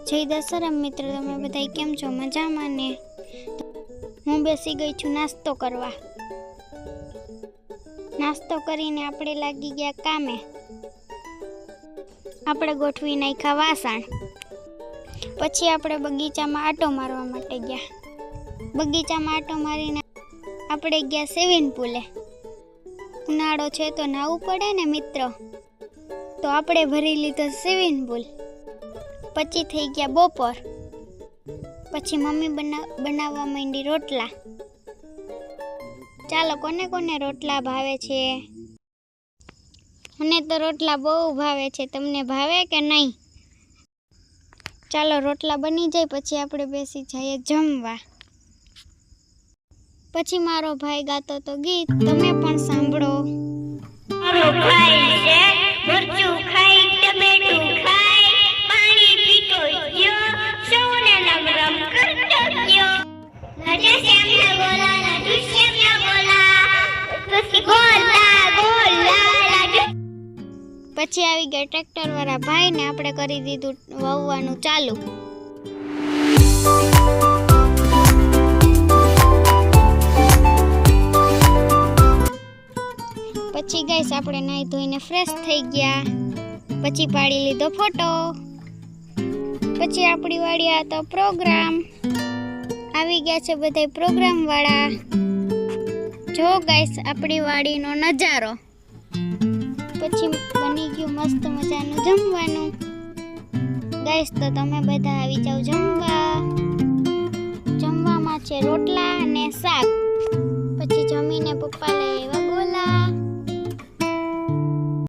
જય દશરમ મિત્ર, તમે બધા કેમ છો? મજામાં ને? હું બેસી ગઈ છું નાસ્તો કરવા. નાસ્તો કરીને આપણે લાગી ગયા કામે. આપણે ગોઠવી નાખ્યા વાસણ. પછી આપણે બગીચામાં આટો મારવા માટે ગયા. બગીચામાં આટો મારીને આપણે ગયા સ્વિમિંગ પૂલે. ઉનાળો છે તો નાવું પડે ને મિત્રો, તો આપણે ભરી લીધો સ્વિમિંગ પૂલ. પછી થઈ ગયા બપોર. પછી મમ્મી બનાવવા માંડી રોટલા. ચાલો, કોને કોને રોટલા ભાવે છે? મને તો રોટલા બહુ ભાવે છે. તમને ભાવે કે નહીં? ચાલો, રોટલા બની જાય પછી આપણે બેસી જઈએ જમવા. પછી મારો ભાઈ ગાતો તો ગીત, તમે પણ સાંભળો. મારો ભાઈ છે મરચું ખાઈ, ટમેટું ખાઈ, પાણી પીતો ગયો, સૌને રમ રમ કરતો ગયો. લાજે શ્યામના ગોલા, લાજુ શ્યામના ગોલા, પછી ગોલા ગોલા લાજુ. પછી આવી ગયા ટ્રેક્ટર વાળા ભાઈ ને આપણે કરી દીધું વાવવાનું ચાલુ. પછી ગાઈસ આપણે નાહી ધોઈને ફ્રેશ થઈ ગયા. પછી પાડી લીધો ફોટો. પછી આપણી વાડી આ તો પ્રોગ્રામ આવી ગયા છે, બધા પ્રોગ્રામ વાળા. જો ગાઈસ આપણી વાડીનો નજારો. પછી બની ગયું મસ્ત મજાનું જમવાનું. ગાઈસ તો તમે બધા આવી જાવ જમવા. જમવામાં છે રોટલા અને શાક. પછી જમીને પપ્પા લઈ આવ્યા ગોલા.